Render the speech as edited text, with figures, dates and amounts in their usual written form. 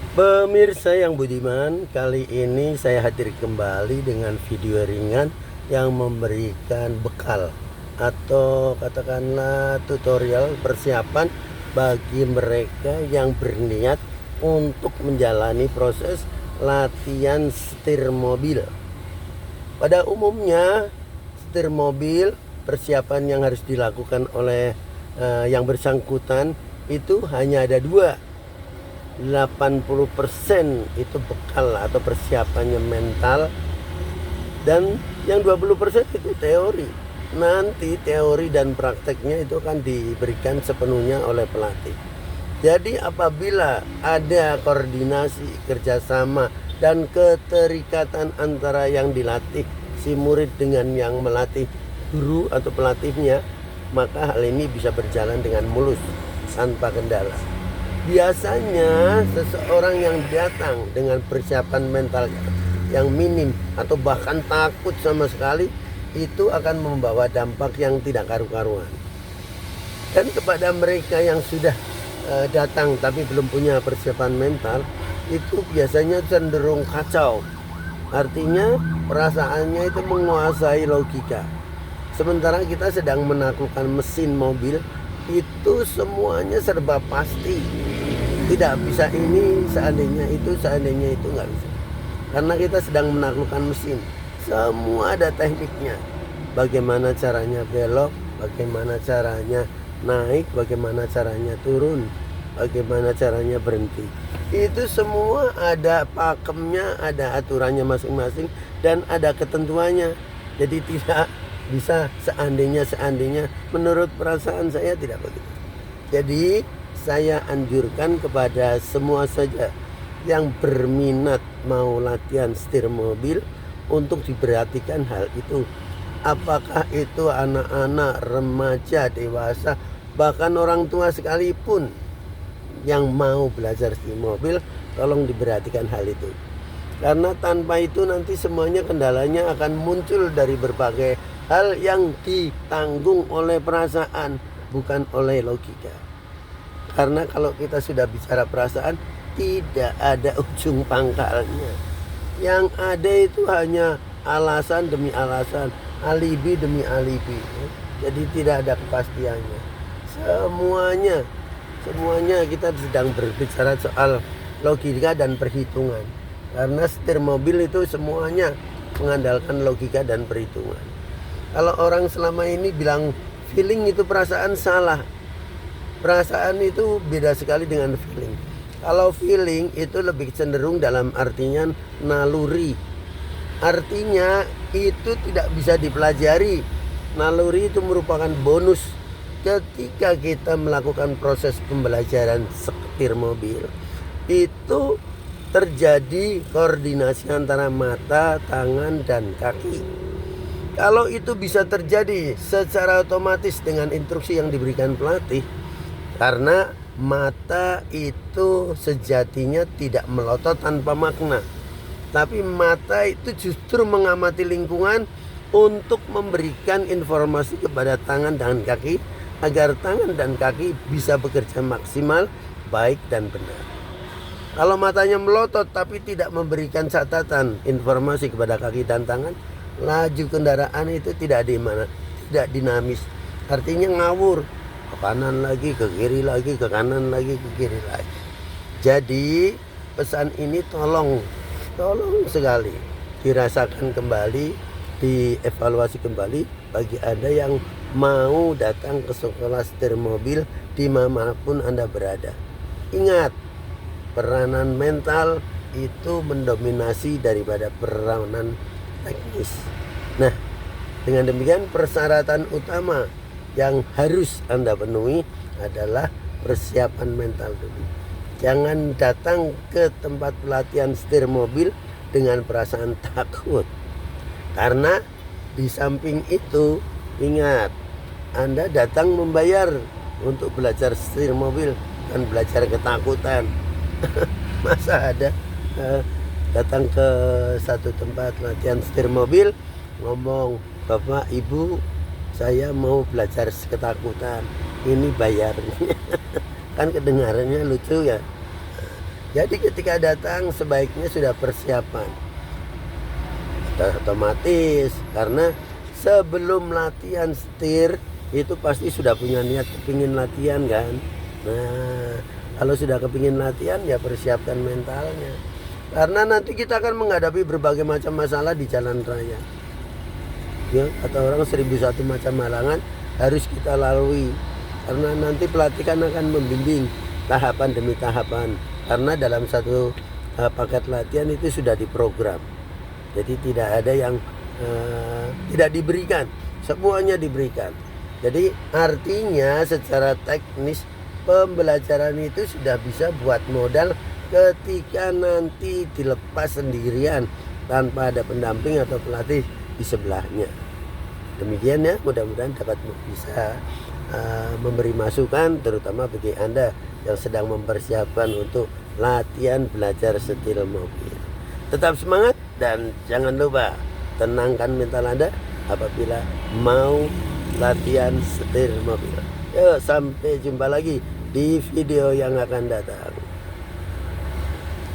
Pemirsa yang budiman, kali ini saya hadir kembali dengan video ringan yang memberikan bekal atau katakanlah tutorial persiapan bagi mereka yang berniat untuk menjalani proses latihan setir mobil. Pada umumnya, setir mobil persiapan yang harus dilakukan oleh yang bersangkutan itu hanya ada dua. 80% itu bekal atau persiapannya mental, dan yang 20% itu teori. Nanti teori dan prakteknya itu akan diberikan sepenuhnya oleh pelatih. Jadi apabila ada koordinasi, kerjasama, dan keterikatan antara yang dilatih si murid dengan yang melatih guru atau pelatihnya, maka hal ini bisa berjalan dengan mulus tanpa kendala. Biasanya seseorang yang datang dengan persiapan mental yang minim atau bahkan takut sama sekali, itu akan membawa dampak yang tidak karu-karuan. Dan kepada mereka yang sudah datang tapi belum punya persiapan mental, itu biasanya cenderung kacau. Artinya perasaannya itu menguasai logika. Sementara kita sedang menaklukkan mesin mobil, itu semuanya serba pasti. Tidak bisa ini, seandainya itu nggak bisa. Karena kita sedang menaklukkan mesin. Semua ada tekniknya. Bagaimana caranya belok, bagaimana caranya naik, bagaimana caranya turun, bagaimana caranya berhenti. Itu semua ada pakemnya, ada aturannya masing-masing, dan ada ketentuannya. Jadi tidak bisa seandainya, menurut perasaan saya tidak begitu. Jadi saya anjurkan kepada semua saja yang berminat mau latihan setir mobil untuk diperhatikan hal itu. Apakah itu anak-anak, remaja, dewasa, bahkan orang tua sekalipun yang mau belajar setir mobil, tolong diperhatikan hal itu. Karena tanpa itu nanti semuanya kendalanya akan muncul dari berbagai hal yang ditanggung oleh perasaan, bukan oleh logika. Karena kalau kita sudah bicara perasaan, tidak ada ujung pangkalnya. Yang ada itu hanya alasan demi alasan, alibi demi alibi. Jadi tidak ada kepastiannya. Semuanya kita sedang berbicara soal logika dan perhitungan. Karena setir mobil itu semuanya mengandalkan logika dan perhitungan. Kalau orang selama ini bilang feeling itu perasaan, salah. Perasaan itu beda sekali dengan feeling. Kalau feeling itu lebih cenderung dalam artinya naluri. Artinya itu tidak bisa dipelajari. Naluri itu merupakan bonus ketika kita melakukan proses pembelajaran setir mobil. Itu terjadi koordinasi antara mata, tangan, dan kaki. Kalau itu bisa terjadi secara otomatis dengan instruksi yang diberikan pelatih, karena mata itu sejatinya tidak melotot tanpa makna. Tapi mata itu justru mengamati lingkungan untuk memberikan informasi kepada tangan dan kaki, agar tangan dan kaki bisa bekerja maksimal, baik dan benar. Kalau matanya melotot tapi tidak memberikan catatan informasi kepada kaki dan tangan, laju kendaraan itu tidak dinamis. Artinya ngawur. Ke kanan lagi, ke kiri lagi, ke kanan lagi, ke kiri lagi. Jadi pesan ini tolong sekali dirasakan kembali, dievaluasi kembali bagi Anda yang mau datang ke sekolah setir mobil dimanapun Anda berada. Ingat, peranan mental itu mendominasi daripada peranan teknis. Nah, dengan demikian persyaratan utama yang harus Anda penuhi adalah persiapan mental dulu. Jangan datang ke tempat pelatihan setir mobil dengan perasaan takut. Karena di samping itu, ingat, Anda datang membayar untuk belajar setir mobil, bukan belajar ketakutan. Masa ada datang ke satu tempat latihan setir mobil, ngomong, "Bapak, Ibu, saya mau belajar ketakutan, ini bayarnya." Kan kedengarannya lucu ya. Jadi ketika datang sebaiknya sudah persiapan. Otomatis karena sebelum latihan setir itu pasti sudah punya niat kepingin latihan kan. Nah, kalau sudah kepingin latihan ya persiapkan mentalnya. Karena nanti kita akan menghadapi berbagai macam masalah di jalan raya. Ya, kata orang 1001 macam halangan harus kita lalui. Karena nanti pelatih kan akan membimbing tahapan demi tahapan. Karena dalam satu paket latihan itu sudah diprogram. Jadi tidak ada yang tidak diberikan, semuanya diberikan. Jadi artinya secara teknis pembelajaran itu sudah bisa buat modal ketika nanti dilepas sendirian tanpa ada pendamping atau pelatih di sebelahnya. Demikian ya, mudah-mudahan dapat bisa memberi masukan terutama bagi Anda yang sedang mempersiapkan untuk latihan belajar setir mobil. Tetap semangat dan jangan lupa tenangkan mental Anda apabila mau latihan setir mobil. Yuk, sampai jumpa lagi di video yang akan datang.